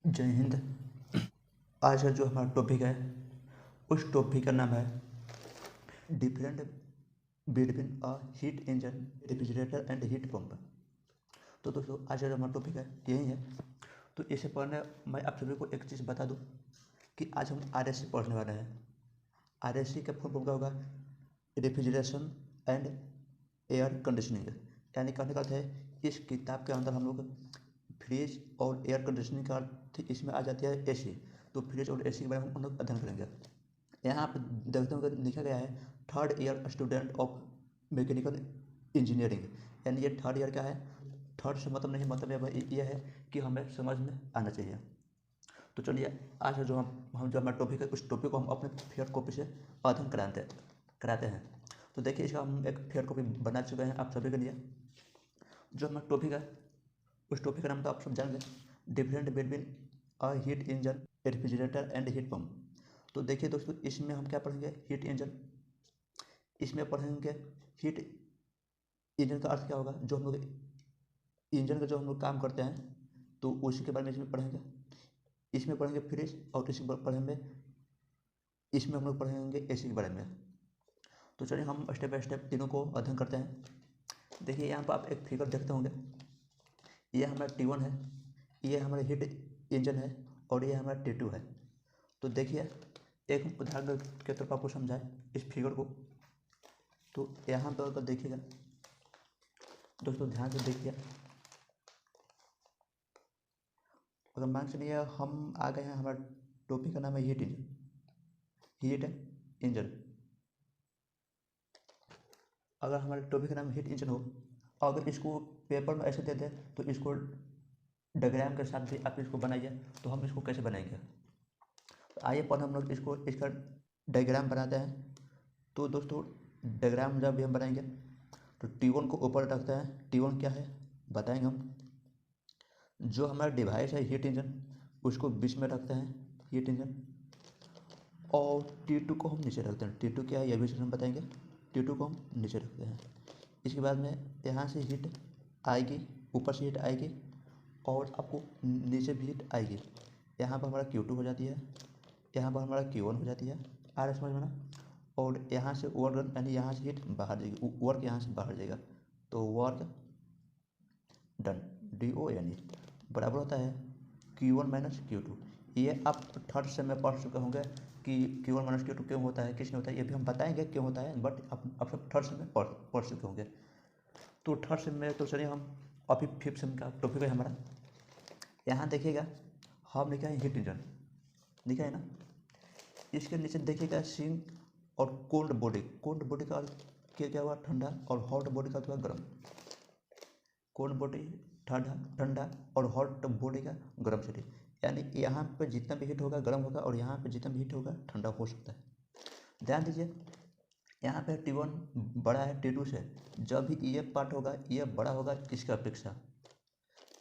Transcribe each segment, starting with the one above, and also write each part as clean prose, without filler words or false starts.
जय हिंद। आज का जो हमारा टॉपिक है उस टॉपिक का नाम है different between a heat engine, refrigerator and heat pump. तो दोस्तों आज का जो हमारा टॉपिक है यही है। तो इससे पहले मैं आप सभी को एक चीज़ बता दूं कि आज हम RSC पढ़ने वाले हैं। RSC का फुल फॉर्म क्या होगा? Refrigeration and air conditioning. यानी कहने का अर्थ है इस किताब के अंदर हम लोग फ्रिज और एयर कंडीशनिंग का अर्थ इसमें आ जाती है AC। तो फ्रिज और AC के बारे में हम लोग अध्ययन करेंगे। यहाँ पर देखते होंगे लिखा गया है third year student of mechanical engineering. यानी ये थर्ड ईयर क्या है? थर्ड से मतलब नहीं, मतलब ये है कि हमें समझ में आना चाहिए। तो चलिए आज जो हम जो हमारा टॉपिक है उस टॉपिक को हम अपने फेयर कॉपी से अध्ययन कराते हैं। तो देखिए इसका हम एक फेयर कॉपी बना चुके हैं आप सभी के लिए। जो हमारा टॉपिक है उस टॉपिक का नाम तो आप सब जान गए, different between a heat engine, refrigerator and heat pump. तो देखिए दोस्तों इसमें हम क्या पढ़ेंगे? Heat engine. इसमें पढ़ेंगे हीट इंजन का अर्थ क्या होगा, जो हम लोग इंजन का जो हम लोग काम करते हैं तो उसी के बारे में इसमें पढ़ेंगे। इसमें पढ़ेंगे फ्रिज और इसमें हम लोग पढ़ेंगे AC के बारे में। तो चलिए हम स्टेप बाय स्टेप तीनों को अध्ययन करते हैं। देखिए यहाँ पर आप एक फिगर देखते होंगे, ये हमारा T1 है, ये हमारा हीट इंजन है और ये हमारा T2 है। तो देखिए एक हम उदाहरण के तौर पर आपको समझाएं इस फिगर को। तो यहाँ पर अगर देखिएगा दोस्तों, ध्यान से देखिए, अगर मान चलिए हम आ गए हैं, हमारा टॉपिक का नाम है हीट इंजन। हीट इंजन, अगर हमारे टॉपिक का नाम हीट इंजन हो, अगर इसको पेपर में ऐसे दे दें तो इसको डायग्राम के साथ भी आप इसको बनाइए। तो हम इसको कैसे बनाएंगे? तो आइए पहले हम लोग इसका डायग्राम बनाते हैं। तो दोस्तों डायग्राम जब भी हम बनाएंगे तो T1 को ऊपर रखते हैं। T1 क्या है बताएंगे हम। जो हमारा डिवाइस है हीट इंजन उसको बीच में रखते हैं, हीट इंजन। और T2 को हम नीचे रखते हैं। T2 क्या है यह भी हम बताएंगे। T2 को हम नीचे रखते हैं। इसके बाद में यहाँ से हीट आएगी, ऊपर से हीट आएगी और आपको नीचे भी हीट आएगी। यहाँ पर हमारा Q2 हो जाती है, यहाँ पर हमारा Q1 हो जाती है। आ रहा समझ में ना? और यहाँ से वर्क यानी यहाँ से हीट बाहर जाएगी, वर्क यहाँ से बाहर जाएगा। तो वर्क डन, DO यानी बराबर होता है Q1 माइनस Q2। ये आप थर्ड से में पढ़ चुके होंगे कि Q1 माइनस Q2 क्यों होता है, किस नहीं होता है, ये भी हम बताएंगे क्यों होता है, बट आप सब थर्ड से में पढ़ चुके होंगे। तो थर्ड सेम में तो चलिए हम अभी फिफ्थ सेम का टॉपिक है हमारा। यहाँ देखिएगा हम लिखा है हीट इंजन, लिखा है ना। इसके नीचे देखिएगा सिंक और कोल्ड बॉडी। कोल्ड बॉडी का अर्थ क्या हुआ? ठंडा। और हॉट बॉडी का अर्थ हुआ गर्म। कोल्ड बॉडी ठंडा ठंडा और हॉट बॉडी का गर्म शरीर। यानी यहाँ पे जितना भी हीट होगा गर्म होगा और यहाँ पे जितना भी हीट होगा ठंडा हो सकता है। ध्यान दीजिए यहाँ पे T1 बड़ा है T2 से। जब भी ये पार्ट होगा ये बड़ा होगा किसके अपेक्षा?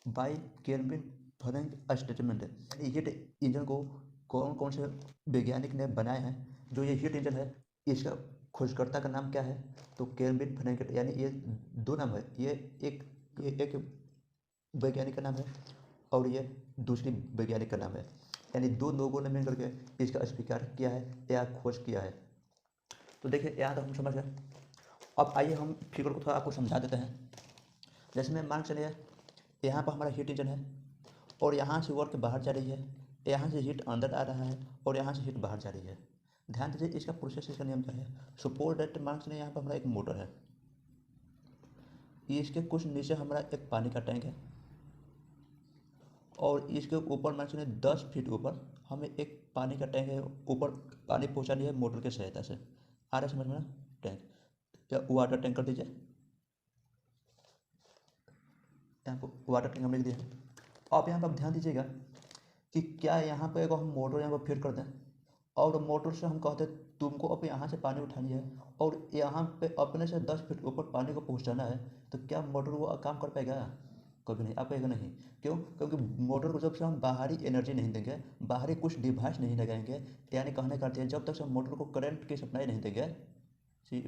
बाई केल्विन फ्रैंक स्टेटमेंट है। यानी हीट इंजन को कौन कौन से वैज्ञानिक ने बनाए हैं? जो ये हीट इंजन है इसका खोजकर्ता का नाम क्या है? तो केल्विन फ्रैंक। यानी ये दो नाम है, ये एक वैज्ञानिक का नाम है और ये दूसरी वैज्ञानिक का नाम है। यानी दो लोगों ने मिल करके इसका आविष्कार किया है या खोज किया है। तो देखिए यहाँ तो हम समझ गए। अब आइए हम फिगर को थोड़ा आपको समझा देते हैं। जैसे मैं मान चलिए यहाँ पर हमारा हीट इंजन है और यहाँ से वर्क बाहर जा रही है, यहाँ से हीट अंदर आ रहा है और यहाँ से हीट बाहर जा रही है। ध्यान दीजिए इसका प्रोसेस, इसका नियम क्या है। सपोज दैट मान चलिए यहाँ पर हमारा एक मोटर है, इसके कुछ नीचे हमारा एक पानी का टैंक है और इसके ऊपर मान चलिए 10 फीट ऊपर हमें एक पानी का टैंक है, ऊपर पानी पहुँचानी है मोटर की सहायता से। आ रहा है समझ में ना? टैंक या वाटर टैंक कर दीजिए, यहाँ पर वाटर टैंक हम लिख दिया। अब यहाँ पर आप ध्यान दीजिएगा कि क्या यहाँ पे अगर हम मोटर यहाँ पर फिट कर दें और मोटर से हम कहते हैं तुमको अब यहाँ से पानी उठानी है और यहाँ पे अपने से 10 फीट ऊपर पानी को पहुँचाना है, तो क्या मोटर वो काम कर पाएगा? कभी नहीं, आप पाएगा नहीं। क्यों? क्योंकि मोटर को जब से हम बाहरी एनर्जी नहीं देंगे, बाहरी कुछ डिवाइस नहीं लगाएंगे, यानी कहने का अर्थ है जब तक से हम मोटर को करंट की सप्लाई नहीं देंगे, सी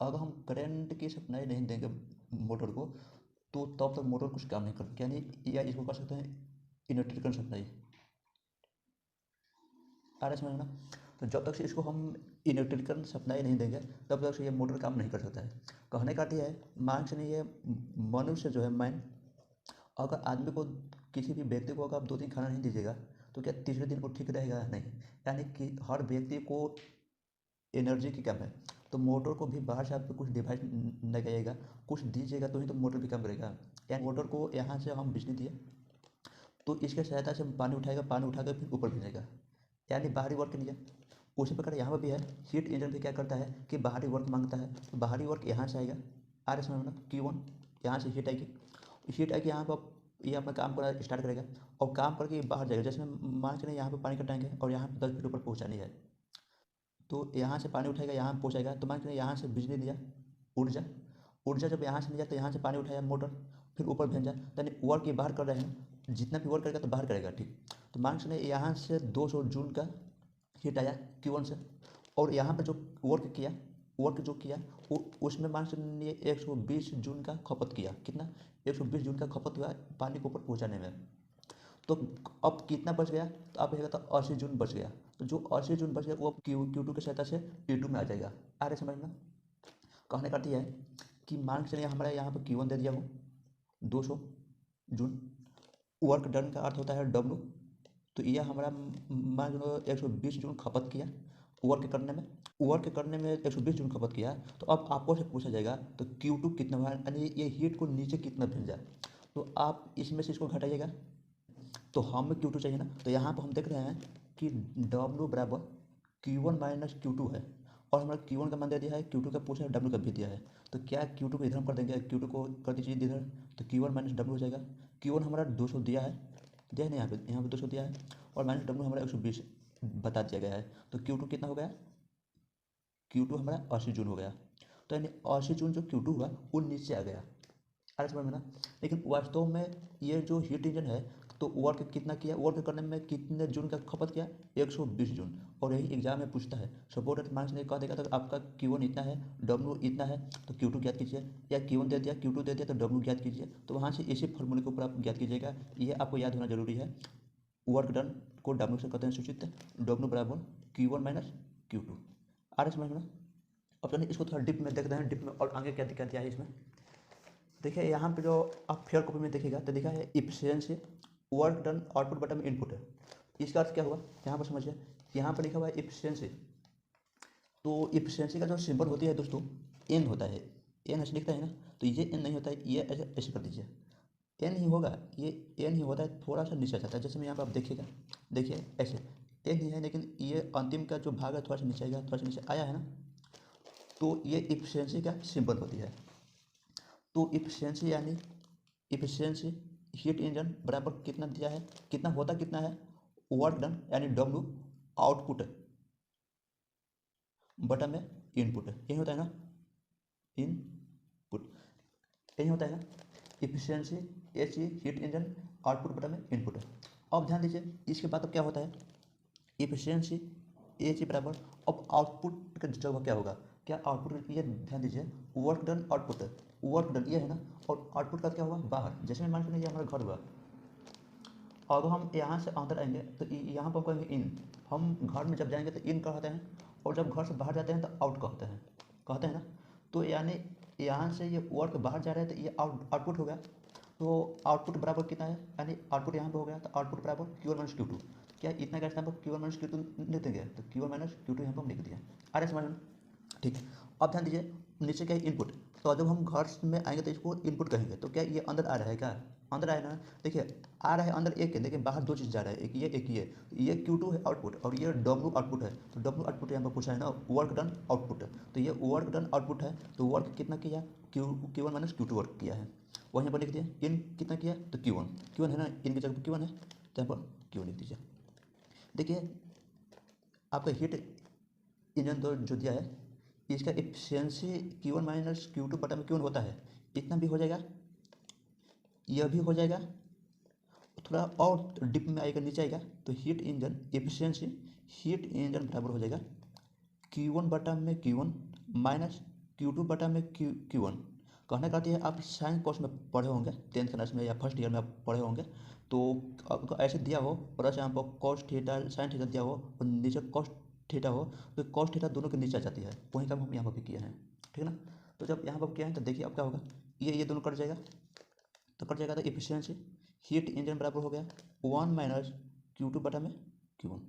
अगर हम करंट की सप्लाई नहीं देंगे मोटर को तो तब तक मोटर कुछ काम नहीं करती, यानी या इसको कर सकते हैं इलेक्ट्रिकल सप्लाई। आ रहा है समझ में ना? तो जब तक से इसको हम इलेक्ट्रिकल सप्लाई नहीं देंगे तब तक से ये मोटर काम नहीं कर सकता है। कहने का अर्थ यह है, मान से नहीं, ये मनुष्य जो है मैन, अगर आदमी को, किसी भी व्यक्ति को अगर आप 2 दिन खाना नहीं दीजिएगा तो क्या तीसरे दिन वो ठीक रहेगा? नहीं। यानी कि हर व्यक्ति को एनर्जी की कम है, तो मोटर को भी बाहर से आप कुछ डिवाइस लगाइएगा, कुछ दीजिएगा तो ही तो मोटर भी काम करेगा। यानी मोटर को यहाँ से हम बिजली दिए तो इसके सहायता से पानी उठाएगा, पानी उठाकर फिर ऊपर भेजेगा, यानी बाहरी वर्क नहीं है। उसी प्रकार यहाँ पर भी है, हीट इंजन भी क्या करता है कि बाहरी वर्क मांगता है, तो बाहरी वर्क यहाँ से आएगा। आ रहे समझ में ना? Q1 यहाँ से हीट आएगी, हीट आएगी यहाँ पर, ये अपना काम करना स्टार्ट करेगा और काम करके ये बाहर जाएगा। जैसे मान चलिए यहाँ पर पानी का टैंक है और यहाँ पर 10 फीट ऊपर पहुँचानी है, तो यहाँ से पानी उठाएगा, यहाँ पहुँचाएगा। तो मान चलिए यहाँ से बिजली दिया, ऊर्जा, ऊर्जा जब यहाँ से लिया तो यहाँ से पानी उठाया मोटर, फिर ऊपर भेजा, यानी वर्क ये बाहर कर रहे हैं। जितना भी वर्क करेगा तो बाहर करेगा, ठीक। तो मान चलिए यहाँ से 200 जूल का हीट आया Q1 से, और यहाँ पर जो वर्क जो किया वो उसमें मान चलिए 120 जूल का खपत किया। कितना? 120 जूल का खपत हुआ पानी को ऊपर पहुँचाने में। तो अब कितना बच गया? तो आप कहेगा तो 80 जून बच गया। तो जो 80 जून बच गया वो अब Q2 की सहायता से T2 में आ जाएगा। आ रहे समझ में? कहने का अर्थ यह है कि मान चलिए हमारे यहाँ पर Q1 दे दिया हूँ 200 जून, वर्क डन का अर्थ होता है W। तो यह हमारा मान लो 120 जून खपत किया वर्क करने में 120 जून खपत किया। तो अब आपको से पूछा जाएगा तो Q2 कितना हुआ, यानी ये हीट को नीचे कितना भेजा। तो आप इसमें से इसको घटाइएगा, तो हमें Q2 चाहिए ना। तो यहाँ पर हम देख रहे हैं कि W बराबर Q1 माइनस Q2 है, और हमारा Q1 का मान दे दिया है, Q2 का पूछा है, W का भी दिया है। तो क्या Q2 को इधर हम कर देंगे, Q2 को कर दीजिए इधर, तो Q1 माइनस W हो जाएगा। Q1 हमारा 200 दिया है ना, यहाँ पे 200 दिया है, और माइनस W हमारा 120 बता दिया गया है। तो Q2 कितना हो गया? Q2 हमारा 80 जून हो गया। तो यानी 80 जून जो Q2 हुआ वो नीचे आ गया। अरे समझ में ना? लेकिन वास्तव में ये जो हीट इंजन है तो वर्क कितना किया, वर्क करने में कितने जून का खपत किया? 120 जून। और यही एग्जाम में पूछता है, सपोर्टेड मार्क्स ने कह देगा तो आपका Q1 इतना है, W इतना है, तो Q2 ज्ञात कीजिए, या Q1 दे दिया, Q2 दे दिया तो W ज्ञात कीजिए। तो वहाँ से इसी फॉर्मूले के ऊपर आप ज्ञात कीजिएगा। ये आपको याद होना जरूरी है। वर्क डन को W से कहते हैं सूचित, W बराबर Q1 माइनस Q2। आ रहे समझ में ना? अब चलिए इसको थोड़ा डिप में देखते हैं, डिप में और आगे क्या दिक्कत है इसमें। देखिए यहाँ पे जो आप फेयर कॉपी में देखिएगा तो लिखा है efficiency work done output button में इनपुट है। इसका अर्थ क्या हुआ यहाँ पर समझिए, यहाँ पर लिखा हुआ है इफिशियंसी। तो इफिशियंसी का जो सिंबल होती है दोस्तों, एन होता है, एन ऐसे लिखता है ना, तो ये एन नहीं होता है, ये ऐसे ऐसे कर दीजिए, एन ही होगा, ये एन ही होता है, थोड़ा सा नीचे आ जाता है। जैसे मैं यहाँ पर आप देखिएगा, देखिए ऐसे एन ही है, लेकिन ये अंतिम का जो भाग है थोड़ा सा नीचे आएगा, थोड़ा सा नीचे आया है ना, तो ये इफिशियंसी का सिंबल होती है। तो इफिशियंसी यानी इफिशियंसी हीट इंजन बराबर कितना दिया है, कितना होता कितना है, वर्क डन यानी W आउटपुट बटन में इनपुट, यही होता है ना, इनपुट यही होता है ना, efficiency HE heat engine output button में इनपुट। अब ध्यान दीजिए इसके बाद अब क्या होता है, इफिशियंसी HE बराबर, अब आउटपुट का जगह क्या होगा, क्या आउटपुट, ये ध्यान दीजिए, work done output, work done ये है ना, और आउटपुट का क्या हुआ बाहर। जैसे मैं मान लीजिए हमारा घर हुआ, और हम यहाँ से अंदर आएंगे तो यहाँ पर हम कहेंगे इन, हम घर में जब जाएंगे तो इन कहते हैं, और जब घर से बाहर जाते हैं तो आउट कहते हैं ना। तो यानी यहाँ से ये वर्क बाहर जा रहा है तो ये आउटपुट हो गया। तो आउटपुट बराबर कितना है, यानी आउटपुट यहाँ पे हो गया, तो आउटपुट बराबर Q1 माइनस Q2। क्या इतना का स्थान पर Q1 माइनस Q2 लिख देंगे, तो Q1 माइनस Q2 यहाँ पर हम लिख दिया। आ रहा है समझ में? ठीक। अब ध्यान दीजिए नीचे क्या है, इनपुट। तो जब हम घर में आएंगे तो इसको इनपुट कहेंगे, तो क्या ये अंदर आ रहा है, क्या अंदर आया ना, देखिए आ रहा है अंदर एक है, लेकिन बाहर 2 चीज़ जा रहा है, एक ये Q2 है आउटपुट, और ये W आउटपुट है। तो W आउटपुट यहाँ पर पूछा है ना, वर्क डन आउटपुट, तो ये वर्क डन आउटपुट है। तो वर्क कितना किया, Q1 माइनस Q2 वर्क किया है, वहीं पर लिख दिया। इन कितना किया, तो Q1 है ना, इन की जगह पर Q1 है, तो यहाँ पर Q लिख दीजिए। देखिए आपका हीट इंजन जो दिया है, इसका एफिशिएंसी Q1 माइनस Q2 बटा में Q1 होता है, इतना भी हो जाएगा, यह भी हो जाएगा, थोड़ा और डिप में आएगा, नीचे आएगा। तो heat engine efficiency heat engine बराबर हो जाएगा Q1 बटा में Q1 माइनस Q2 बटा में Q1। कहने का अर्थ है आप साइन कोर्स में पढ़े होंगे 10th क्लास में या फर्स्ट ईयर में आप पढ़े होंगे। तो आपको ऐसे दिया हो और ऐसे यहाँ पर कॉस थीटा साइन थीटा दिया हो और नीचे कॉस थीटा हो, तो कॉस थीटा दोनों के नीचे आ जाती है। वही काम हम यहाँ पर भी किए हैं, ठीक है ना। तो जब यहाँ पर किया है तो देखिए अब क्या होगा, ये दोनों कट जाएगा, तो कट जाएगा तो इफिशियंसी हीट इंजन बराबर हो गया 1 माइनस Q2 बटा में Q1।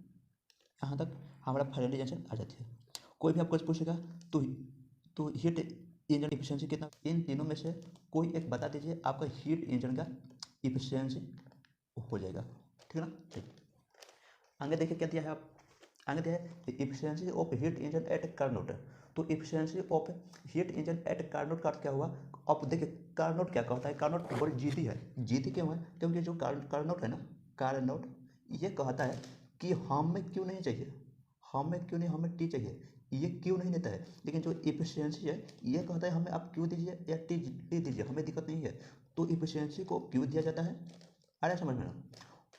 यहाँ तक हमारा फाइनल आंसर आ जाती है। कोई भी आपको पूछेगा तो हीट इंजन इफिशियंसी कितना, इन तीनों में से कोई एक बता दीजिए, आपका हीट इंजन का इफिशियंसी हो जाएगा, ठीक है ना। ठीक, आगे देखिए क्या दिया है, आप आगे दिया है efficiency of heat engine at Carnot. तो efficiency of heat engine at Carnot का अर्थ क्या हुआ। अब देखिए कार्नोट क्या कहता है, कार्नोट बड़ी जीती है। जीती क्यों है, क्योंकि जो कार्नोट है ना, कार्नोट ये कहता है कि हमें क्यों नहीं चाहिए, हमें क्यों नहीं, हमें टी चाहिए, ये क्यों नहीं देता है। लेकिन जो इफिशियंसी है ये कहता है हमें आप क्यों दीजिए या टी दीजिए, हमें दिक्कत नहीं है। तो इफिशियंसी को क्यों दिया जाता है, आ रहा है समझ में ना।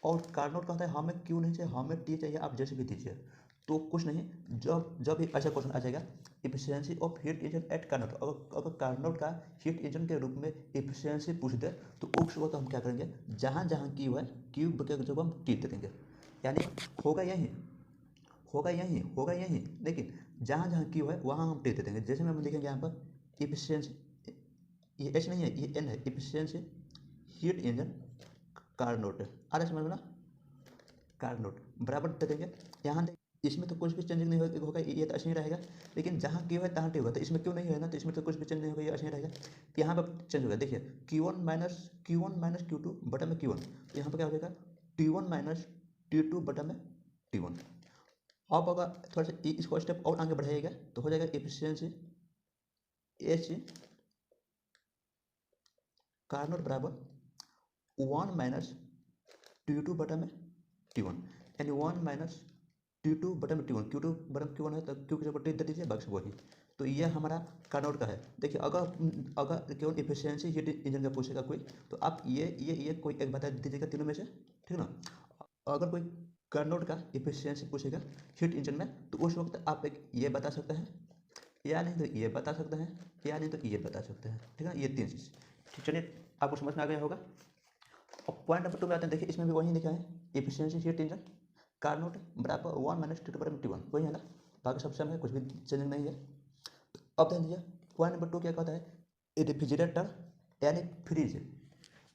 और कार्नोट कहता है हमें क्यों नहीं चाहिए, हमें टी चाहिए, आप जैसे भी दीजिए। तो कुछ नहीं, जब एक ऐसा क्वेश्चन आ जाएगा efficiency of heat engine at Carnot, अगर कार्नोट का हीट इंजन के रूप में इफिशियंसी पूछ दे तो उस वक्त हम क्या करेंगे, जहाँ जहाँ क्यू है क्यू के जब हम टी दे देंगे, यानी होगा यही होगा यही होगा यही, लेकिन जहाँ जहाँ क्यू है वहाँ हम टी दे देंगे। जैसे में हम देखेंगे यहाँ पर इफिशियंसी, ये एच नहीं है ये एन है, इफिशियंसी हीट इंजन कार्नोट है, आ रहा है समझ में ना। कार्नोट बराबर दे देंगे, यहाँ इसमें तो कुछ भी चेंजिंग नहीं होगा, ये तो ऐसे ही रहेगा। लेकिन जहाँ क्यू है तहाँ टी होगा, तो इसमें क्यों नहीं है ना, तो इसमें तो कुछ भी चेंज नहीं होगा, ये ऐसे ही रहेगा। यहाँ पर चेंज होगा, देखिए Q1 माइनस Q2 बटा में Q1, तो यहाँ पर क्या हो जाएगा T1 माइनस T2 बटा में T1। अब अगर थोड़ा सा इसको स्टेप और आगे बढ़ाइएगा तो हो जाएगा इफिशियंसी एच कार्नोट बराबर 1 माइनस T2 बटा में T1, यानी 1 माइनस T2 बटा में T1, Q2 बटा में Q1 है तो Q की जगह T दे दीजिए, बाकी सब वही। तो ये हमारा कार्नोट का है। देखिए अगर केवल इफिशियंसी हीट इंजन का पूछेगा कोई, तो आप ये कोई एक बता दीजिएगा तीनों में से, ठीक है ना। अगर कोई कार्नोट का इफिशियंसी पूछेगा हीट इंजन में, तो उस वक्त आप एक ये बता सकते हैं, या नहीं तो ये बता सकते हैं, या नहीं तो ये बता सकते हैं, ठीक है ना। ये तीन चीज़, ठीक, चलिए आपको समझ में आ गया होगा। और पॉइंट नंबर 2 में आते हैं, देखिए इसमें भी वही लिखा है इफिशियंसी हीट इंजन कार्नोट बराबर 1 माइनस T2 बटा में T1, वही है ना, बाकी सब सेम है, कुछ भी चेंजिंग नहीं है। अब ध्यान दीजिए पॉइंट नंबर 2 क्या कहता है, रेफ्रिजरेटर यानी फ्रिज,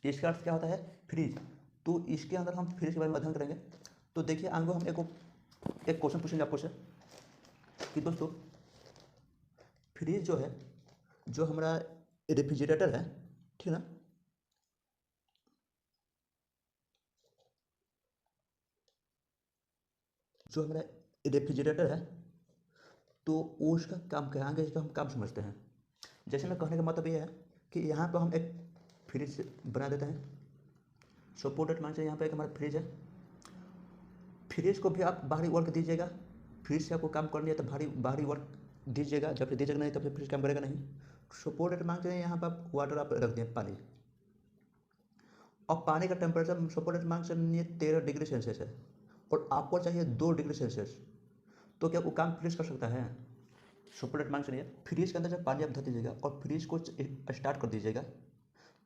इसका अर्थ क्या होता है फ्रिज। तो इसके अंदर हम फ्रिज के बारे में अध्ययन करेंगे। तो देखिए आगे हम एक क्वेश्चन पूछेंगे आपको से कि दोस्तों फ्रिज जो है, जो हमारा रेफ्रिजरेटर है, ठीक है ना, जो हमारा रेफ्रिजरेटर है, तो वो उसका काम क्या है, आगे इसका हम काम समझते हैं। जैसे मैं कहने का मतलब ये है कि यहाँ पर हम एक फ्रिज बना देते हैं। सपोर्टेड मान से यहाँ पर एक हमारा फ्रिज है, फ्रिज को भी आप बाहरी वर्क दीजिएगा, फ्रिज से आपको काम करनी है तो बाहरी वर्क दीजिएगा, जब दीजिएगा नहीं तब फिर फ्रिज काम करेगा नहीं। सपोर्टेड मान से यहाँ पर आप वाटर आप रख दें पानी, और पानी का टेम्परेचर सपोर्टेड मान से 13 डिग्री सेल्सियस है, और आपको चाहिए 2 डिग्री सेल्सियस, तो क्या वो काम फ्रिज कर सकता है। सपोर्टेड मान से नहीं है, फ्रिज के अंदर जब पानी आप धर दीजिएगा और फ्रिज को स्टार्ट कर दीजिएगा,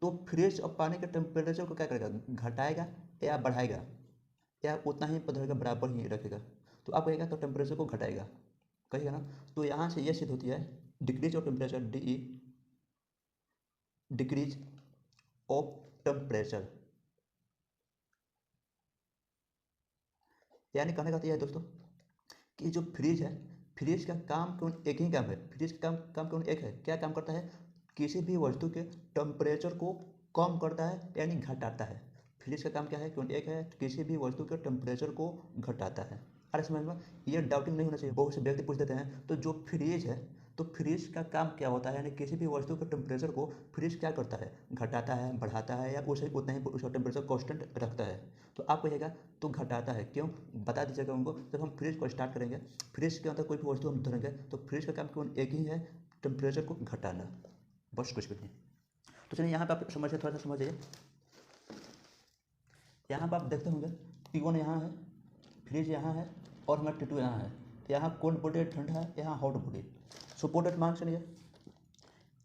तो फ्रिज और पानी के टेम्परेचर को क्या करेगा, घटाएगा या बढ़ाएगा, या उतना ही रहेगा, बराबर ही रखेगा। तो आप कहेगा तो टेम्परेचर को घटाएगा, कहिएगा ना। तो यहाँ से ये सिद्ध होती है decrease of temperature, DE decrease of temperature, यानी कहने का तो यह है दोस्तों कि जो फ्रिज है, फ्रिज का काम केवल एक ही काम है, फ्रिज का काम केवल एक है, क्या काम करता है, किसी भी वस्तु के टेम्परेचर को कम करता है यानी घटाता है। फ्रिज का काम क्या है, केवल एक है, किसी भी वस्तु के टेम्परेचर को घटाता है। अरे समझ में, ये डाउटिंग नहीं होना चाहिए। बहुत से व्यक्ति पूछ देते हैं तो जो फ्रिज है, तो फ्रिज का काम क्या होता है, यानी किसी भी वस्तु के टेम्परेचर को फ्रिज क्या करता है, घटाता है, बढ़ाता है, या उसे उतना ही उसका टेम्परेचर कांस्टेंट रखता है। तो आप कहिएगा तो घटाता है, क्यों बता दीजिएगा उनको। जब हम फ्रिज को स्टार्ट करेंगे, फ्रिज के अंदर कोई भी वस्तु हम धरेंगे, तो फ्रिज का काम केवल एक ही है, टेम्परेचर को घटाना, बस कुछ भी नहीं। तो चलिए यहाँ पर आप समझिए, थोड़ा सा समझिए। यहाँ पर आप देखते होंगे T1 यहाँ है, फ्रिज यहाँ है, और हमारा T2 यहाँ है। तो यहाँ कोल्ड बॉडी ठंडा है, यहाँ हॉट बॉडी। सपोर्टेड मान से नहीं है,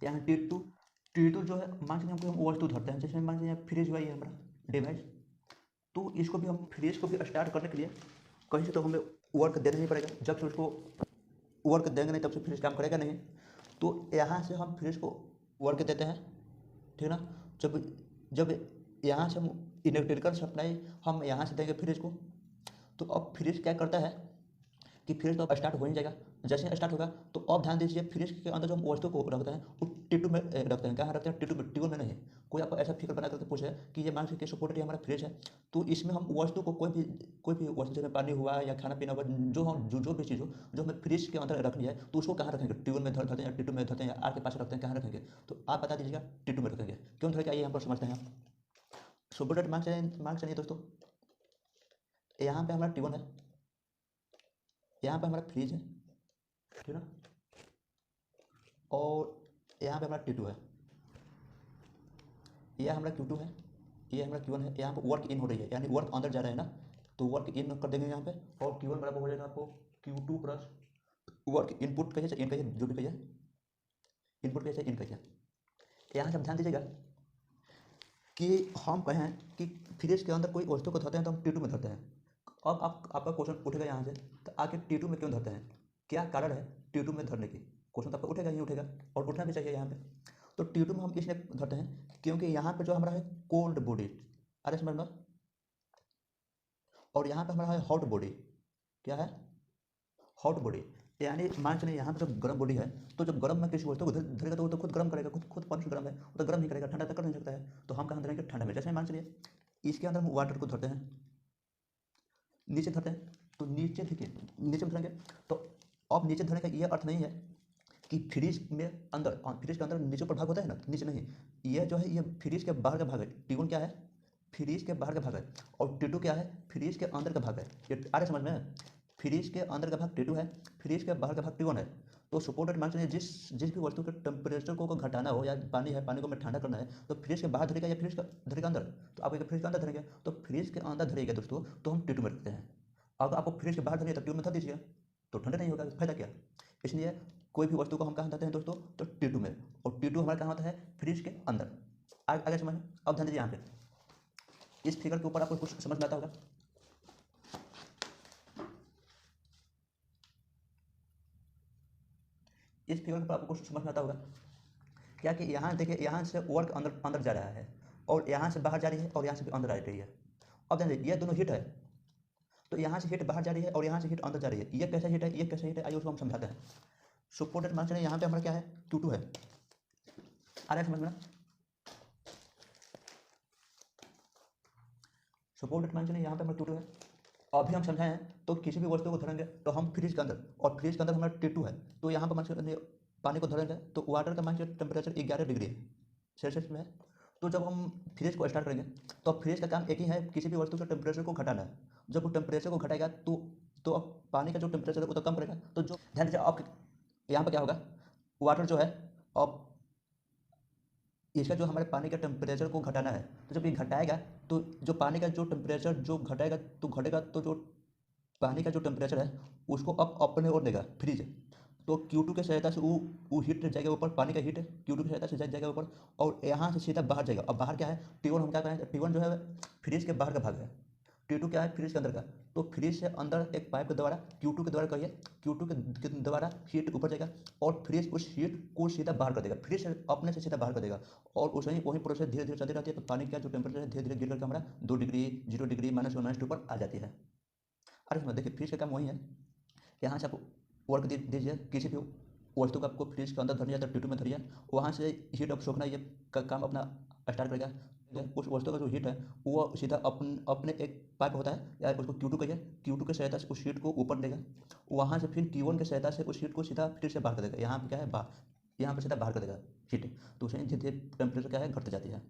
यहाँ T2 जो है मान लीजिए हमको हम OH2 धरते हैं, जैसे मान लीजिए फ्रिज हुआ ये हमारा डिवाइस, तो इसको भी हम फ्रिज को भी स्टार्ट करने के लिए कहीं से तो हमें वर्क देना ही पड़ेगा। जब से उसको वर्क देंगे नहीं तब से फ्रिज काम करेगा नहीं। तो यहाँ से हम फ्रिज को वर्क देते हैं, ठीक ना। जब जब यहाँ से हम इलेक्ट्रिकल सप्लाई हम यहाँ से देंगे फ्रिज को, तो अब फ्रिज क्या करता है कि फ्रिज तो अब स्टार्ट हो नहीं जाएगा। जैसे स्टार्ट होगा तो अब ध्यान दीजिए, फ्रिज के अंदर जो हम वस्तु को रखते हैं वो T2 में रखते हैं। कहाँ रखते हैं? T2 में नहीं। कोई आपको ऐसा फिगर बना करके पूछे कि ये मान लीजिए सपोर्टेड हमारा फ्रिज है, तो इसमें हम वस्तु को कोई भी वस्तु, जैसे पानी हुआ या खाना पीना हुआ, जो भी चीज़ हो जो हमें फ्रिज के अंदर रखनी है, तो उसको कहाँ रखेंगे? T1 में धरते हैं या T2 में धरते हैं या आर के पास रखते हैं, कहाँ रखेंगे? तो आप बता दीजिएगा। T2 में रखेंगे। क्यों धरेंगे आइए यहाँ पर समझते हैं। सपोर्टेड मार्क्स चाहिए दोस्तों। यहाँ पे हमारा T1 है, यहाँ पे हमारा फ्रिज है, ठीक है ना, और यहाँ पे हमारा T2 है, यह हमारा Q2 है, ये हमारा Q1 है। यहाँ पे वर्क इन हो रही है, यानी वर्क अंदर जा रहा है ना, तो वर्क इन कर देंगे यहाँ पे, और Q1 बराबर हो जाएगा आपको Q2 प्लस वर्क इनपुट कहिए, इन कहिए, जो भी कहिए, इनपुट कहिए, इन कहिए। यहाँ से आप ध्यान दीजिएगा कि हम कहें कि फ्रिज के अंदर कोई वस्तु को धरते हैं तो हम T2 में धरते हैं। अब आपका क्वेश्चन उठेगा यहाँ से, तो आखिर T2 में क्यों धरते हैं, क्या कारण है T2 में धरने की? क्वेश्चन तो आपका उठेगा ही उठेगा, और उठना भी चाहिए यहाँ पे। तो T2 में हम इसलिए धरते हैं क्योंकि यहाँ पे जो हमारा है कोल्ड बॉडी, अरे समझ लो, और यहाँ पे हमारा है हॉट बॉडी। क्या है? Hot body. यानी मान चलिए यहाँ पे जब गर्म बॉडी है, तो जब गर्म में किसी वस्तु को धरेगा तो वो तो खुद गर्म करेगा, खुद पानी से गर्म है, वो तो गर्म नहीं करेगा, ठंडा तो कर नहीं सकता है। तो हम कहाँ धरेंगे? ठंडा में। जैसे मान चलिए इसके अंदर हम वाटर को धरते हैं, नीचे धरते हैं, तो नीचे देखिए, नीचे में धरेंगे तो अब नीचे धरने का ये अर्थ नहीं है कि फ्रिज में अंदर, फ्रिज के अंदर नीचे ऊपर भाग होता है ना, नीचे नहीं, ये जो है ये फ्रिज के बाहर का भाग है। T1 क्या है? फ्रिज के बाहर का भाग है, और T2 क्या है? फ्रिज के अंदर का भाग है। ये आ रहा समझ में? फ्रिज के अंदर का भाग T2 है, फ्रिज के बाहर का भाग T1 है। तो सपोर्टेड मान लीजिए जिस भी वस्तु के टेम्परेचर को घटाना हो, या पानी है, पानी को हमें ठंडा करना है, तो फ्रिज के बाहर धरेगा या फ्रिज का धरेगा अंदर? तो आप फ्रिज के अंदर धरेंगे, तो फ्रिज के अंदर धरेगा दोस्तों, तो हम T2 में रखते हैं। अगर आपको फ्रिज के बाहर धरिए तो T2 में धर दीजिएगा, तो ठंडा नहीं होगा, फायदा क्या? इसलिए कोई भी वस्तु को हम कहाँ धरते हैं दोस्तों? तो T2 में। और T2 हमारा कहाँ होता है? फ्रिज के अंदर। आगे समझ। अब ध्यान दीजिए यहाँ पे, इस फिगर के ऊपर आपको कुछ समझ में आता होगा। इस फिगर के ऊपर आपको कुछ समझ में आता होगा क्या? कि यहाँ देखिए, यहाँ से वर्क अंदर अंदर जा रहा है, और यहाँ से बाहर जा रही है, और यहाँ से भी अंदर आ रही है। अब ध्यान दीजिए, ये दोनों हीट है, तो यहाँ से हीट बाहर जा रही है और यहाँ से हीट अंदर जा रही है। ये कैसा हीट है, ये कैसा हीट है, आइए उसको हम समझाते हैं। सपोर्टेड मान चलिए यहाँ पे हमारा क्या है? Q2 है। आ रहा है समझ में? सपोर्टेड मान चलिए यहाँ पे हमारा Q2 है। अभी हम समझाएं, तो किसी भी वस्तु को धरेंगे तो हम फ्रिज के अंदर, और फ्रिज के अंदर हमारा T2 है, तो यहाँ पर मान चलिए पानी को धरेंगे, तो वाटर का मान चलिए टेम्परेचर 11 डिग्री सेल्सियस में है। तो जब हम फ्रिज को स्टार्ट करेंगे, तो फ्रिज का काम एक ही है, किसी भी वस्तु के टेम्परेचर को घटाना है। जब वो टेम्परेचर को घटाएगा तो अब पानी का जो टेम्परेचर है वो तो कम करेगा। तो जो ध्यान दीजिए, अब यहाँ पर क्या होगा, वाटर जो है, अब इसका जो हमारे पानी का टेम्परेचर को घटाना है, तो जब ये घटाएगा, तो जो पानी का जो टेम्परेचर जो घटेगा, तो जो पानी का जो टेम्परेचर है उसको अब अपने ओर देगा फ्रिज। तो Q2 की सहायता से वो हीट जाएगा ऊपर, पानी का हीट Q2 की सहायता से जाएगा ऊपर, और यहाँ से सीधा बाहर जाएगा। अब बाहर क्या है? T1 हम क्या कहें? T1 जो है फ्रिज के बाहर का भाग है, T2 क्या है? फ्रिज के अंदर का। तो फ्रिज से अंदर एक पाइप के द्वारा Q2 के द्वारा कहिए, Q2 के द्वारा हीट ऊपर जाएगा, और फ्रिज उस हीट को सीधा बाहर कर देगा, फ्रिज से अपने से सीधा बाहर कर देगा। और वही वही प्रोसेस धीरे धीरे चलती रहती है। तो पानी का जो टेम्परेचर है धीरे धीरे गिर करके हमारा 2 डिग्री, 0 डिग्री, -1 -2 पर आ जाती है। अरे समझ, देखिए फ्रिज का काम वही है। यहाँ से आप वर्क दीजिए, किसी भी वस्तु को आपको फ्रिज के अंदर धरिए या तो T2 में धरिए, वहाँ से हीट अब सोखना ये का काम अपना स्टार्ट करेगा। उस वस्तु का जो हीट है वो सीधा अपने एक पाइप होता है, या उसको Q2 कहिए, Q2 की सहायता से उस हीट को ऊपर देगा, वहाँ से फिर Q1 की सहायता से उस हीट को सीधा फ्रिज से बाहर कर देगा। यहाँ पे क्या है? बाहर, यहाँ पर सीधा बाहर कर देगा हीट। तो उसमें धीरे धीरे टेम्परेचर क्या है? घटती जाती है।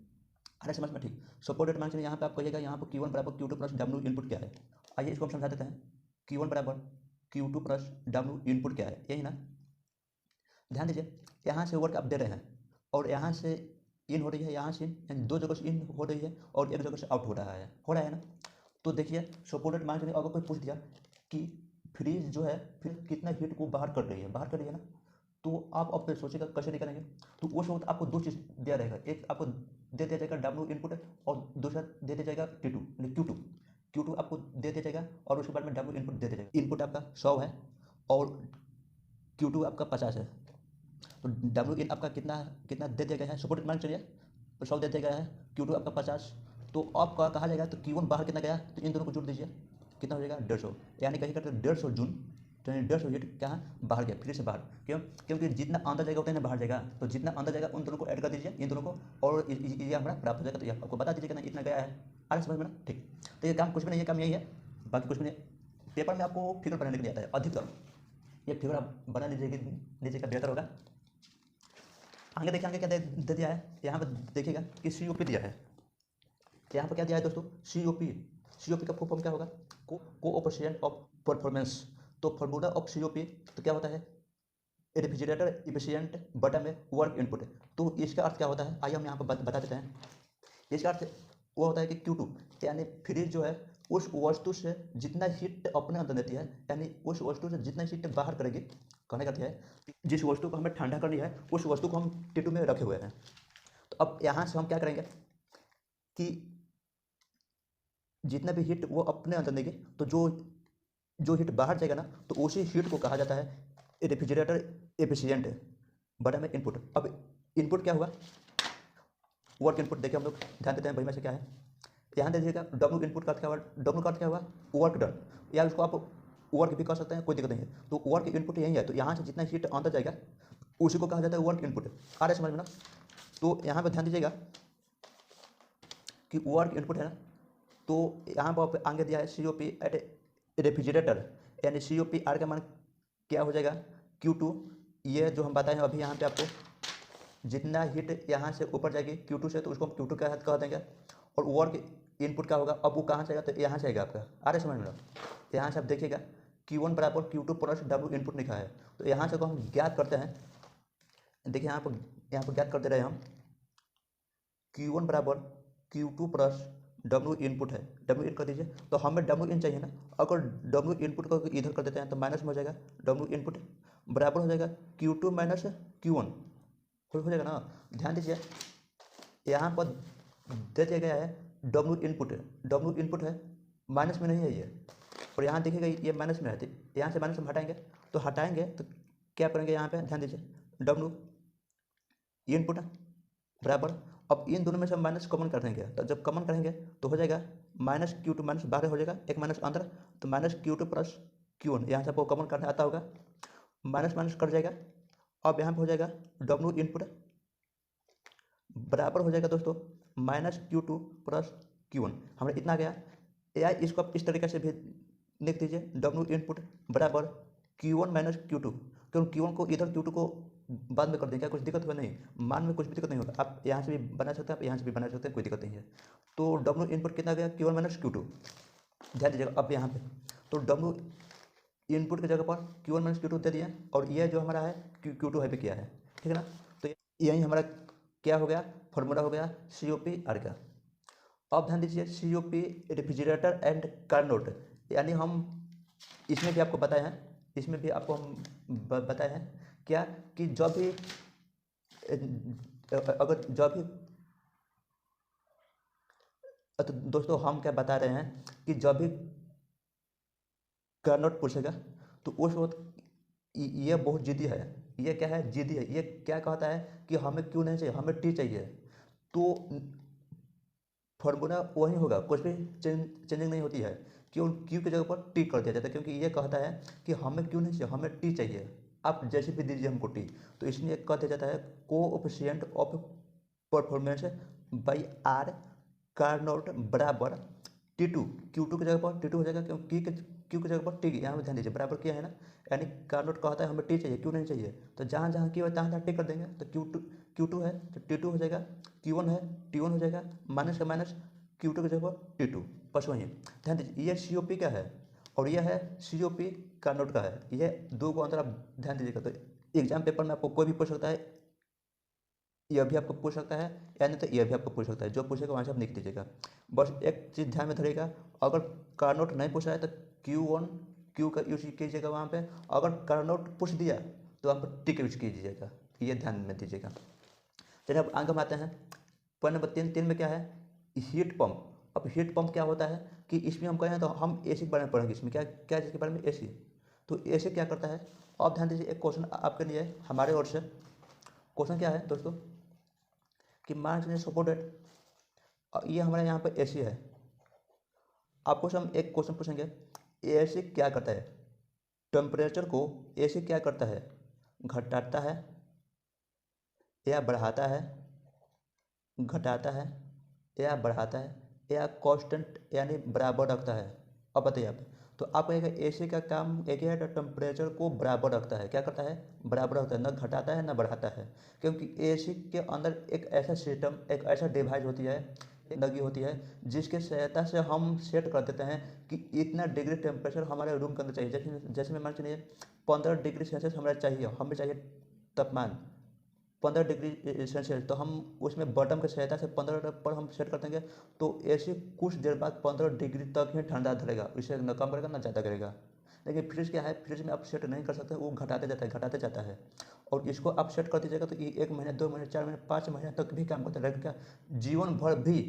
अरे समझ में? ठीक। सपोर्टेड मान चलिए यहाँ पे आप कहिएगा, यहाँ पर Q1 बराबर Q2 प्लस W इनपुट क्या है? आइए इसको हम समझा देते हैं। Q1 बराबर Q2 प्लस W इनपुट क्या है, यही ना? ध्यान दीजिए, यहाँ से वर्क आप दे रहे हैं, और यहाँ से इन हो रही है, यहाँ से इन, यानी 2 जगह से इन हो रही है, और एक जगह से आउट हो रहा है ना? तो देखिए सपोर्टेड मान चलिए अगर कोई पूछ दिया कि फ्रिज जो है फिर कितना हीट को बाहर कर रही है, बाहर कर रही है ना, तो आप अब सोचेगा कैसे निकालेंगे। तो उस वक्त आपको दो चीज़ दिया रहेगा, एक आपको दे दिया जाएगा डब्ल्यू इनपुट और दूसरा दे दिया जाएगा T2 Q2। Q2 आपको दे दिया जाएगा और उसके बाद में डब्ल्यू इनपुट दे दिया जाएगा। इनपुट आपका 100 है और Q2 आपका 50 है। तो डब्ल्यू इन आपका कितना कितना दे दिया गया है, सपोर्ट मान चलिए 100 दे दिया गया है, Q2 आपका 50। तो अब कहा जाएगा तो Q1 बाहर कितना गया, तो इन दोनों को जोड़ दीजिए, कितना हो जाएगा 150। यानी कहीं करते 150 जून, तो 150 यूनिट क्या बाहर गया, फिर से बाहर। क्यों? क्योंकि जितना अंदर जाएगा उतना बाहर जाएगा, तो जितना अंदर जाएगा उन दोनों को ऐड कर दीजिए, इन दोनों को, और ये हमारा प्राप्त हो जाएगा। तो ये आपको बता दीजिए कितना इतना गया है। आ रहा समझ में ना? ठीक। तो ये काम कुछ भी नहीं, ये काम यही है, बाकी कुछ भी नहीं। पेपर में आपको फिगर बनाने के लिए आता है अधिकतर, ये फिगर आप बना लीजिएगा बेहतर होगा। आगे देखिए, आगे क्या दे दिया है यहाँ पर, देखिएगा कि COP दिया है। यहाँ पर क्या दिया है दोस्तों, COP का फुल फॉर्म क्या होगा, कोएफिशिएंट ऑफ परफॉर्मेंस। तो फॉर्मूला ऑफ COP तो क्या होता है, रेफ्रिजरेटर एफिशिएंट बटा में वर्क इनपुट। तो इसका अर्थ क्या होता है, आइए हम यहाँ पर बता देते हैं। इसका अर्थ वो होता है कि Q2 यानी फ्रिज जो है उस वस्तु से जितना हीट अपने अंदर देती है, यानी उस वस्तु से जितना हीट बाहर करेगी, कहने का है जिस वस्तु को हमें ठंडा करनी है उस वस्तु को हम T2 में रखे हुए हैं। तो अब यहाँ से हम क्या करेंगे कि जितना भी हीट वो अपने अंदर देगी, तो जो हीट बाहर जाएगा ना, तो उसी हीट को कहा जाता है रेफ्रिजरेटर एफिशिएंट बटा में इनपुट। अब इनपुट क्या हुआ, वर्क इनपुट। देखिए हम लोग ध्यान देते हैं भाई में से क्या है, ध्यान दे दीजिएगा। डब्ल्यू इनपुट का क्या हुआ, डब्ल्यू का क्या हुआ, वर्क डन, या उसको आप वर्क भी कर सकते हैं, कोई दिक्कत नहीं है। तो वर्क इनपुट यही है, तो यहाँ से जितना हीट अंदर जाएगा उसी को कहा जाता है वर्क इनपुट। आ रहा है समझ में ना? तो यहाँ पर ध्यान दीजिएगा कि वर्क इनपुट है ना, तो यहाँ पर आगे दिया है COP एट रेफ्रिजरेटर, यानी COP आर का मान क्या हो जाएगा, Q2। ये जो हम बताए हैं अभी यहाँ पे आपको, जितना हीट यहाँ से ऊपर जाएगी Q2 से, तो उसको हम Q2 का कह देंगे। और वर्क इनपुट क्या होगा, अब वो कहाँ से आएगा, तो यहाँ से आएगा आपका। आ रहा समझ में? यहाँ से आप देखिएगा Q1 बराबर Q2 प्लस डब्ल्यू इनपुट लिखा है। तो यहाँ से को हम ज्ञात करते हैं, देखिए यहाँ पर ज्ञात करते रहे हम, Q1 बराबर Q2 प्लस डब्ल्यू इनपुट है, डब्ल्यू इन कर दीजिए। तो हमें डब्ल्यू इन चाहिए ना, अगर डब्ल्यू इनपुट को इधर कर देते हैं तो माइनस में हो जाएगा डब्ल्यू इनपुट, बराबर हो जाएगा Q2 माइनस Q1, हो जाएगा ना। ध्यान दीजिए यहाँ पर दे दिया गया है डब्ल्यू इनपुट है, माइनस में नहीं है ये, और यहाँ देखिएगा ये माइनस में है। तो यहाँ से माइनस में हटाएंगे तो क्या करेंगे, यहाँ पे ध्यान दीजिए, डब्ल्यू इनपुट बराबर, अब इन दोनों में से हम माइनस कॉमन कर देंगे। तो जब कॉमन करेंगे तो हो जाएगा माइनस Q2, माइनस बाहर हो जाएगा, एक माइनस अंदर, तो माइनस Q2 प्लस Q1। यहाँ से आपको कॉमन करना आता होगा, माइनस माइनस कट जाएगा। अब यहाँ पे हो जाएगा डब्ल्यू इनपुट बराबर हो जाएगा दोस्तों माइनस Q2 प्लस Q1। हमें इतना गया, या इसको आप इस तरीके से भी लिख दीजिए, डब्ल्यू इनपुट बराबर Q1 माइनस Q2। क्यों Q1 को इधर Q2 को बाद में कर देंगे, क्या कुछ दिक्कत हुआ नहीं, मान में कुछ भी दिक्कत नहीं होगा। आप यहाँ से भी बना सकते हैं, आप यहाँ से भी बना सकते हैं, कोई दिक्कत नहीं है। तो डब्ल्यू इनपुट कितना गया, Q1 माइनस Q2। ध्यान दीजिएगा अब यहाँ पे, तो डब्ल्यू इनपुट की जगह पर Q1 माइनस Q2 दे दिया, और ये जो हमारा है Q2 है पे किया है, ठीक है ना। तो यही हमारा क्या हो गया, फॉर्मूला हो गया COP आर का। अब ध्यान दीजिए COP रेफ्रिजरेटर एंड कार्नोट, यानी हम इसमें भी आपको बताए हैं, इसमें भी आपको हम बताए हैं क्या, कि जब भी अगर जब भी, तो दोस्तों हम क्या बता रहे हैं कि जब भी कार्नोट पूछेगा तो उस वक्त ये बहुत जिद्दी है, ये क्या है, जिद्दी है। ये क्या कहता है कि हमें क्यों नहीं चाहिए, हमें टी चाहिए। तो फॉर्मूला वही होगा, कुछ भी चेंजिंग नहीं होती है, क्यों क्यू की जगह पर टी कर दिया जाता है, क्योंकि ये कहता है कि हमें क्यों नहीं चाहिए, हमें टी चाहिए, आप जैसे भी दीजिए हमको टी। तो इसलिए कह दिया जाता है coefficient of performance by R Carnot बराबर T2। Q2 की जगह पर T2 हो जाएगा, क्योंकि क्यू की जगह पर टी, यहाँ पर ध्यान दीजिए बराबर किया है ना, यानी कार्नोट कहता है हमें टी चाहिए, क्यों नहीं चाहिए। तो जहाँ जहाँ क्यू है तहाँ टी कर देंगे, तो Q2 है तो T2 हो जाएगा, Q1 है T1 हो जाएगा, माइनस का माइनस Q2 की जगह पर T2, बस वही। ध्यान दीजिए ये COP का है और यह है COP कार्नोट का है, ये दो को अंतर आप ध्यान दीजिएगा। तो एग्जाम पेपर में आपको कोई भी पूछ सकता है, यह भी आपको पूछ सकता है, या नहीं तो यह भी आपको पूछ सकता है, जो पूछेगा वहाँ से आप लिख दीजिएगा। बस एक चीज़ ध्यान में धरिएगा, अगर कार्नोट नहीं पूछा है तो Q1 Q का यूज कीजिएगा वहाँ पे, अगर कार्नोट पूछ दिया तो आप टिक यूज कीजिएगा, ये ध्यान में दीजिएगा। चलिए अब आगे हम आते हैं पॉइंट नंबर 3 में क्या है, हीट पंप। अब हीट पंप क्या होता है कि इसमें हम कहें तो हम एसी के बारे में पढ़ेंगे। इसमें क्या क्या चीज़ के बारे में, एसी। तो एसी क्या करता है, आप ध्यान दीजिए। एक क्वेश्चन आपके लिए हमारे ओर से। क्वेश्चन क्या है दोस्तों कि मान लीजिए सपोर्टेड ये हमारे यहाँ पर एसी है। आपको से हम एक क्वेश्चन पूछेंगे, एसी क्या करता है, टेम्परेचर को एसी क्या करता है, घटाता है या बढ़ाता है, घटाता है या बढ़ाता है, या कांस्टेंट यानी बराबर रखता है। अब बताइए आप। तो आप कहेगा एसी का काम एक ही है, टेम्परेचर को बराबर रखता है। क्या करता है, बराबर रखता है, न घटाता है न बढ़ाता है। क्योंकि एसी के अंदर एक ऐसा सिस्टम, एक ऐसा डिवाइस होती है, लगी होती है, जिसके सहायता से हम सेट कर देते हैं कि इतना डिग्री टेम्परेचर हमारे रूम के अंदर चाहिए। जैसे जैसे मैं मान चलिए 15 डिग्री सेल्सियस हमारा चाहिए, हमें चाहिए तापमान 15 डिग्री सेल्सियस। तो हम उसमें बटन की सहायता से 15 पर हम सेट कर देंगे, तो ऐसे कुछ देर बाद 15 डिग्री तक ही ठंडा धरेगा, इसे न कम करेगा ना ज़्यादा करेगा। लेकिन फ्रिज क्या है, फ्रिज में आप सेट नहीं कर सकते, वो घटाते जाता है, घटाते जाता है। और इसको आप सेट कर दीजिएगा तो ये 1 महीने, 2 महीने, 4 महीने, 5 महीने तक भी काम करता रहेगा। क्या जीवन भर भी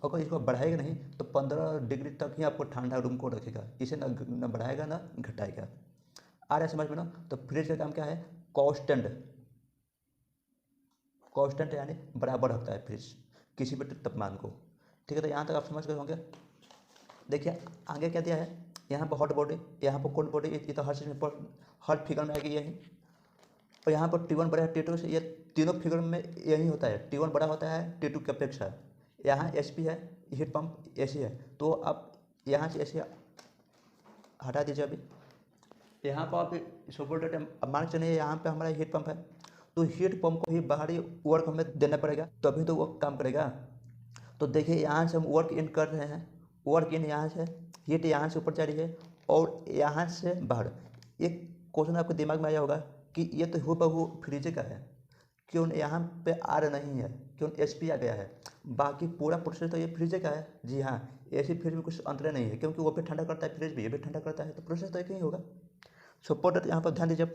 अगर इसको बढ़ाएगा नहीं तो 15 डिग्री तक ही आपको ठंडा रूम को रखेगा, इसे न बढ़ाएगा ना घटाएगा। आ रहा है समझ में ना। तो फ्रिज का काम क्या है, कांस्टेंट, कांस्टेंट यानी बराबर रखता है फ्रिज किसी भी तापमान को। ठीक है, तो यहाँ तक आप समझ गए होंगे। देखिए आगे क्या दिया है, यहाँ पर हॉट बॉडी, यहाँ पर कोल्ड बॉडी, ये तो हर चीज़ में हर फिगर में आएगी यही। और यहाँ पर T1 बड़ा है, T2 से, ये तीनों फिगर में यही होता है। T1 बड़ा होता है T2 के अपेक्षा। यहाँ SP है, हीट पंप AC है। तो आप यहाँ से AC हटा दीजिए अभी। यहाँ पर आप सपोर्टेड मान के चलिए, यहाँ पे हमारा हीट पंप है, तो हीट पंप को ही बाहरी वर्क हमें देना पड़ेगा, तभी तो वो काम करेगा। तो देखिए यहाँ से हम वर्क इन कर रहे हैं, वर्क इन यहाँ से, हीट यहाँ से ऊपर जा रही है और यहाँ से बाहर। एक क्वेश्चन आपके दिमाग में आया होगा कि ये तो हूबहू फ्रिज का है, क्यों यहाँ पे आर नहीं है, क्यों SP आ गया है, बाकी पूरा प्रोसेस तो ये फ्रिज का है। जी हाँ, ऐसी फ्रिज में कुछ अंतर नहीं है, क्योंकि वो भी ठंडा करता है, फ्रिज भी ये भी ठंडा करता है, तो प्रोसेस तो एक ही होगा। सपोर्टेड यहाँ पर ध्यान दीजिए।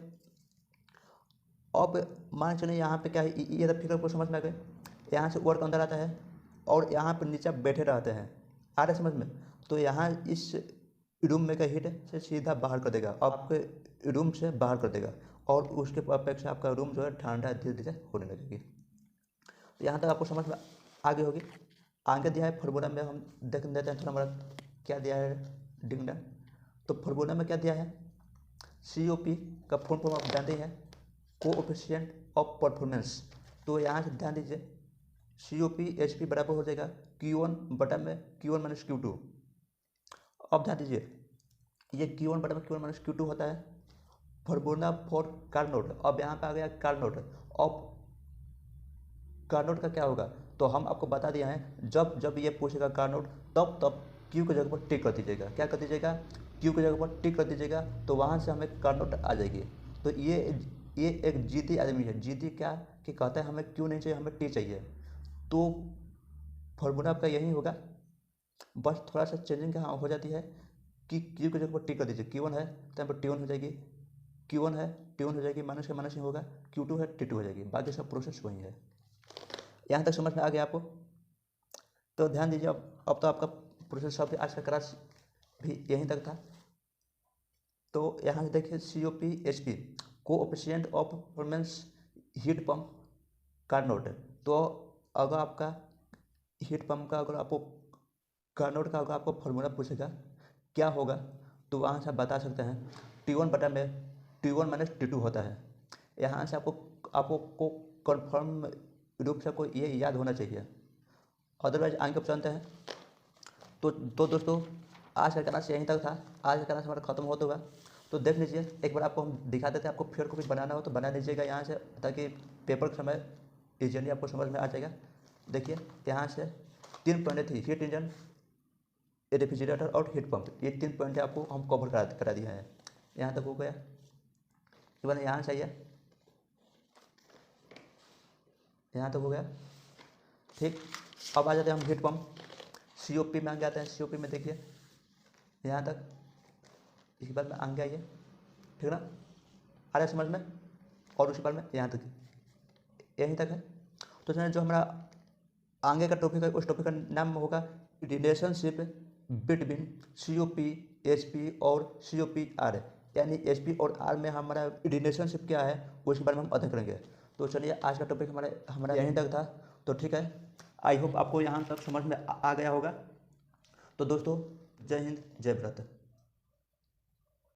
अब मान चलिए यहाँ पे क्या है, ये तो फिगर को समझ में आ गए। यहाँ से वर्क अंदर आता है और यहाँ पर नीचे बैठे रहते हैं, आ रहे समझ में। तो यहाँ इस रूम में का हीट से सीधा बाहर कर देगा, आपके रूम से बाहर कर देगा, और उसके अपेक्षा आपका रूम जो है ठंडा धीरे धीरे होने लगेगी। तो यहाँ तक आपको समझ में आगे होगी। आगे दिया है फार्मूला में, हम देख देते हैं थोड़ा हमारा क्या दिया है डिंगडन। तो फार्मूला में क्या दिया है, COP का फुल फॉर्म आप जानते हैं, कोएफिशिएंट ऑफ परफॉर्मेंस। तो यहाँ से ध्यान दीजिए, COP HP बराबर हो जाएगा Q1 बटा में Q1 माइनस Q2। अब ध्यान दीजिए, ये Q1 बटा में Q1 माइनस Q2 होता है फार्मूला फॉर कार्नोट। अब यहाँ पे आ गया कार्नोट। अब कार्नोट का क्या होगा, तो हम आपको बता दिया है, जब जब ये पूछेगा कार्नोट, तब तब Q की जगह पर टिक कर दीजिएगा। क्या कर दीजिएगा, Q की जगह पर टिक कर दीजिएगा, तो वहाँ से हमें कार्नोट आ जाएगी। तो ये एक जीती आदमी है, जीती क्या कि कहता है हमें Q नहीं चाहिए, हमें T चाहिए। तो फॉर्मूला आपका यही होगा, बस थोड़ा सा चेंजिंग यहाँ हो जाती है कि Q की जगह पर टिक कर दीजिए। Q1 है तो यहाँ पर T1 हो जाएगी, Q1 है T1 हो जाएगी, माइनस का माइनस ही होगा, Q2 है T2 हो जाएगी, बाकी सब प्रोसेस वही है। यहाँ तक समझ में आ गया आपको। तो ध्यान दीजिए, अब तो आपका प्रोसेस सब आज का क्लास भी यहीं तक था। तो यहाँ से देखिए COP HP coefficient of performance heat pump Carnot. तो अगर आपका हीट पंप का, अगर आपको कार्नोट का अगर आपको फार्मूला पूछेगा क्या होगा, तो वहाँ से आप बता सकते हैं T1 बटा में T1 माइनस T2 होता है। यहाँ से आपको कन्फर्म रूप से आपको ये याद होना चाहिए, अदरवाइज आगे आप जानते हैं। तो दोस्तों आज का क्लास यहीं तक था। आज का क्लास हमारा खत्म हो होगा, तो देख लीजिए एक बार आपको हम दिखा देते हैं। आपको फिर को भी बनाना हो तो बना लीजिएगा यहाँ से, ताकि पेपर के समय इजीली आपको समझ में आ जाएगा। देखिए यहाँ से 3 पॉइंट थी, हीट इंजन, रेफ्रिजरेटर और हीट पंप, ये 3 पॉइंट आपको हम कवर करा दिया है। यहाँ तक हो गया, ये वाला यहाँ चाहिए, यहाँ तक हो गया। ठीक, अब आ जाते हैं हम हीट पंप COP में आगे आते हैं। COP में देखिए यहाँ तक, इसके बाद में आगे आइए, ठीक ना, आ रहा है समझ में। और उसके बाद में यहाँ तक, यहीं तक है। तो जो हमारा आगे का टॉपिक है उस टॉपिक का नाम होगा रिलेशनशिप बिटवीन COP, SP और COPR, यानी SP और R में हमारा रिलेशनशिप क्या है उसके बारे में हम अध्ययन करेंगे। तो चलिए आज का टॉपिक हमारा यहीं तक था। तो ठीक है, आई होप आपको यहाँ तक समझ में आ गया होगा। तो दोस्तों, जय हिंद, जय भारत।